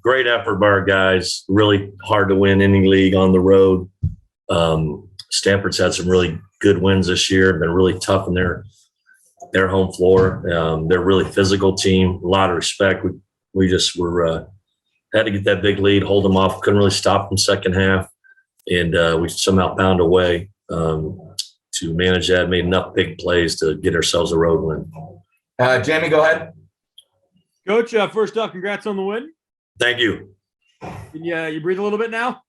Great effort by our guys. Really hard to win any league on the road. Stanford's had some really good wins this year. Been really tough in their home floor. They're a really physical team. A lot of respect. We just were had to get that big lead, hold them off. Couldn't really stop them second half, and we somehow found a way to manage that. Made enough big plays to get ourselves a road win. Jamie, go ahead. Coach, first off, congrats on the win. Thank you. You breathe a little bit now?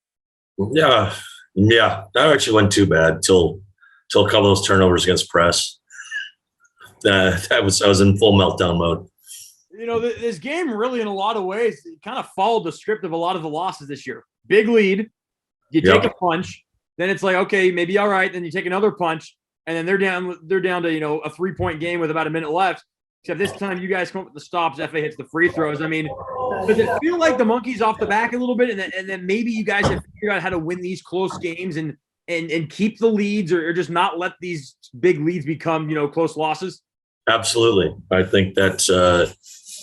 Yeah. That actually wasn't too bad till a couple of those turnovers against press. I was in full meltdown mode. This game really, in a lot of ways, kind of followed the script of a lot of the losses this year. Big lead, you take a punch, then it's like, okay, maybe all right. Then you take another punch, and then they're down to a 3-point game with about a minute left. Except this time, you guys come up with the stops. FA hits the free throws. I mean, does it feel like the monkey's off the back a little bit, and then maybe you guys have figured out how to win these close games and keep the leads, or just not let these big leads become close losses? Absolutely. I think that's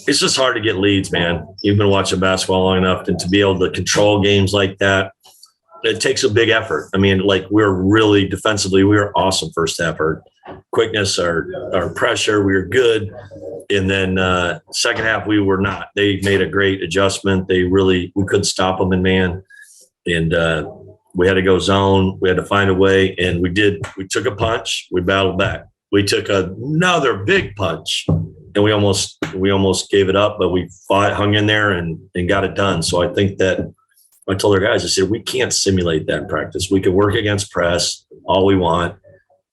it's just hard to get leads, man. You've been watching basketball long enough, and to be able to control games like that, it takes a big effort. I mean, like, we're really defensively, we were awesome first half. Our quickness, our pressure, we were good. And then second half, we were not. They made a great adjustment. We couldn't stop them in man. And we had to go zone. We had to find a way. And we did. We took a punch. We battled back. We took another big punch, and we almost gave it up, but we fought, hung in there, and got it done. So I think that I told our guys, I said, we can't simulate that in practice. We can work against press all we want.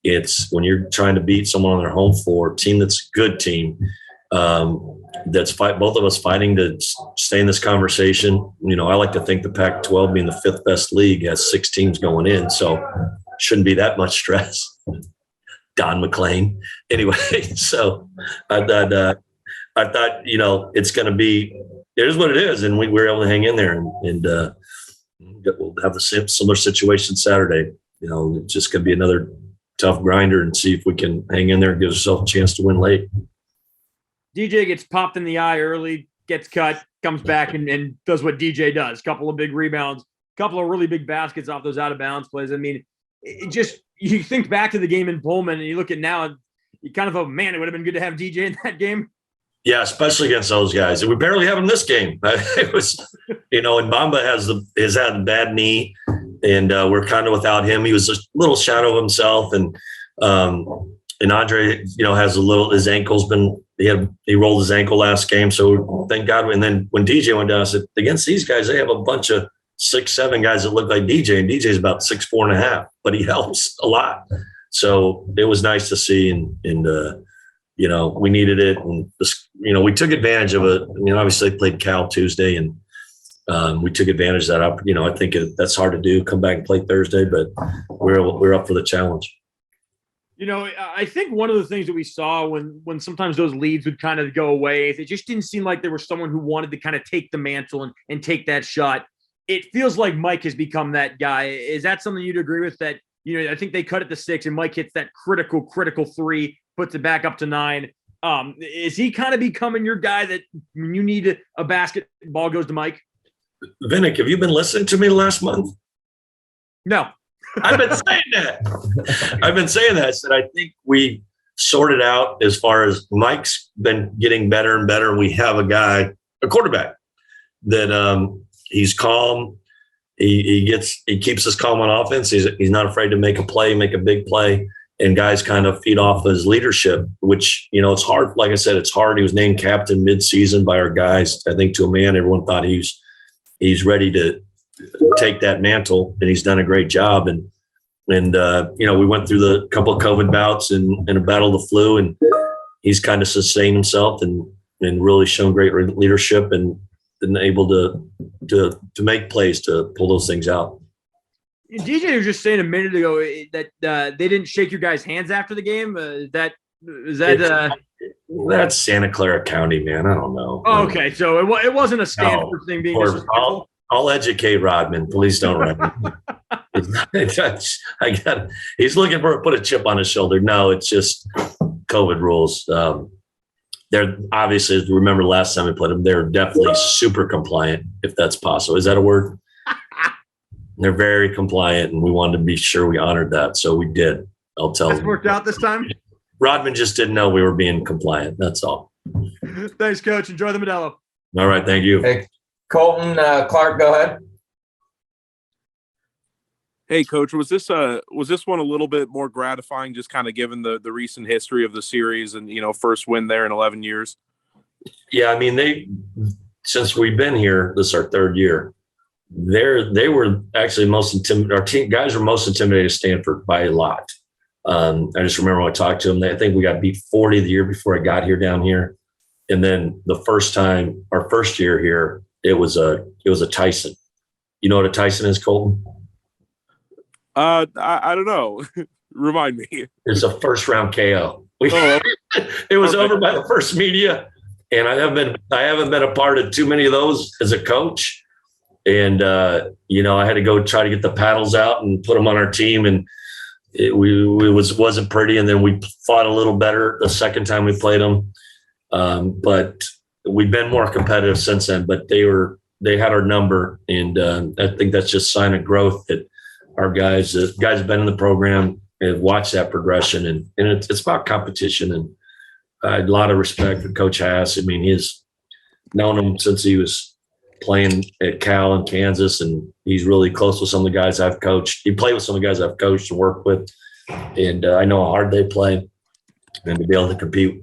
It's when you're trying to beat someone on their home floor, team that's a good team, both of us fighting to stay in this conversation. I like to think the Pac-12, being the fifth best league, has 6 teams going in, so shouldn't be that much stress. Don McLean. Anyway, so I thought, it's going to be, it is what it is. And we were able to hang in there and we'll have the similar situation Saturday. It's just going to be another tough grinder and see if we can hang in there and give ourselves a chance to win late. DJ gets popped in the eye early, gets cut, comes back and does what DJ does. Couple of big rebounds, couple of really big baskets off those out of bounds plays. I mean, you think back to the game in Pullman and you look at now, you kind of go, man, it would have been good to have DJ in that game. Yeah, especially against those guys. We barely have him this game. It was, and Bamba has had a bad knee, and we're kind of without him. He was a little shadow of himself, and Andre, has his ankle's been. He rolled his ankle last game, so thank God. And then when DJ went down, I said, against these guys, they have a bunch of 6'7" guys that look like DJ, and DJ's about 6'4.5", but he helps a lot. So it was nice to see, and we needed it, and we took advantage of it. Obviously they played Cal Tuesday, and we took advantage of that. I think that's hard to do. Come back and play Thursday, but we're up for the challenge. I think one of the things that we saw when sometimes those leads would kind of go away, it just didn't seem like there was someone who wanted to kind of take the mantle and take that shot. It feels like Mike has become that guy. Is that something you'd agree with? That, I think they cut it to 6 and Mike hits that critical 3, puts it back up to 9. Is he kind of becoming your guy that when you need a basket, ball goes to Mike? Vinnick, have you been listening to me the last month? No. I've been saying that. I said, I think we sorted out as far as Mike's been getting better and better. We have a quarterback that he's calm. He keeps us calm on offense. He's not afraid to make a big play, and guys kind of feed off his leadership, which, it's hard. Like I said, it's hard. He was named captain mid-season by our guys. I think to a man, everyone thought he's ready to take that mantle, and he's done a great job. And we went through the couple of COVID bouts and a battle of the flu, and he's kind of sustained himself and really shown great leadership and been able to make plays to pull those things out. DJ was just saying a minute ago that they didn't shake your guys' hands after the game. That's Santa Clara County, man. I don't know. Oh, okay, so it wasn't a Stanford thing being disrespectful. I'll educate Rodman. Please don't write me. He's looking for put a chip on his shoulder. No, it's just COVID rules. they're obviously, remember last time we played them, they're definitely super compliant, if that's possible. Is that a word? They're very compliant, and we wanted to be sure we honored that. So we did. I'll tell That's them. worked out this time. Rodman just didn't know we were being compliant. That's all. Thanks, Coach. Enjoy the Modelo. All right. Thank you. Hey, Colton, Clark, go ahead. Hey, Coach, was this one a little bit more gratifying, just kind of given the recent history of the series and, first win there in 11 years? Yeah, I mean, since we've been here, this is our third year, they were actually most intimidated. Our team guys were most intimidated at Stanford by a lot. I just remember when I talked to them, I think we got beat 40 the year before I got here down here. And then the first time, our first year here, it was a Tyson. You know what a Tyson is, Colton? I don't know. Remind me. It's a first round KO. It was over by the first media, and I haven't been a part of too many of those as a coach. And I had to go try to get the paddles out and put them on our team, and it wasn't pretty. And then we fought a little better the second time we played them, but we've been more competitive since then. But they had our number, and I think that's just a sign of growth that our guys have been in the program and have watched that progression, and it's about competition. And I had a lot of respect for Coach Hass. I mean, he's known him since he was playing at Cal in Kansas, and he's really close with some of the guys I've coached. He played with some of the guys I've coached and worked with, and I know how hard they play, and to be able to compete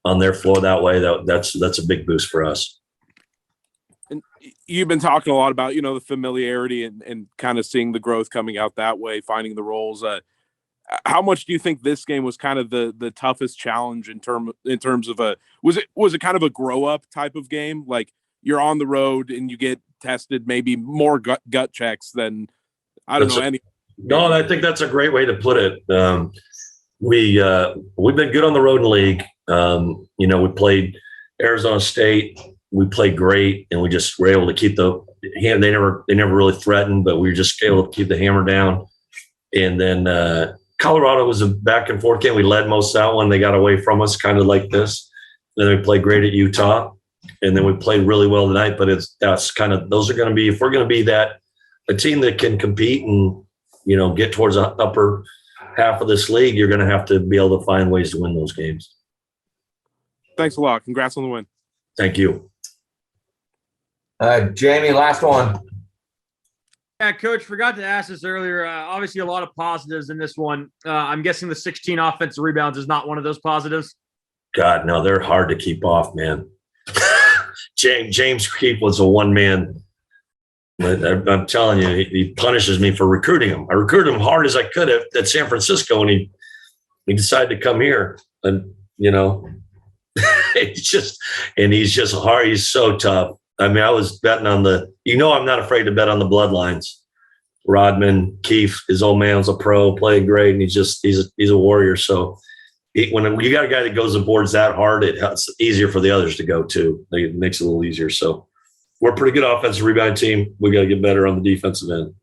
on their floor that way, that's a big boost for us. And you've been talking a lot about, the familiarity and kind of seeing the growth coming out that way, finding the roles. How much do you think this game was kind of the toughest challenge in terms of was it kind of a grow up type of game? Like you're on the road and you get tested maybe more gut checks than any. No, I think that's a great way to put it. We've been good on the road in the league. We played Arizona State. We played great, and we just were able to keep the hand. They never really threatened, but we were just able to keep the hammer down. And then Colorado was a back and forth game. We led most of that one. They got away from us, kind of like this. Then we played great at Utah, and then we played really well tonight. But those are going to be, if we're going to be a team that can compete and get towards the upper half of this league, you're going to have to be able to find ways to win those games. Thanks a lot. Congrats on the win. Thank you. Jamie, last one. Yeah, Coach, forgot to ask this earlier. Obviously, a lot of positives in this one. I'm guessing the 16 offensive rebounds is not one of those positives. God, no, they're hard to keep off, man. James Keefe was a one-man. I'm telling you, he punishes me for recruiting him. I recruited him hard as I could at San Francisco, and he decided to come here. And, he's just hard. He's so tough. I mean, I was betting on I'm not afraid to bet on the bloodlines. Rodman, Keefe, his old man was a pro, playing great, and he's a warrior. So when you got a guy that goes the boards that hard, it's easier for the others to go too. It makes it a little easier. So we're a pretty good offensive rebound team. We got to get better on the defensive end.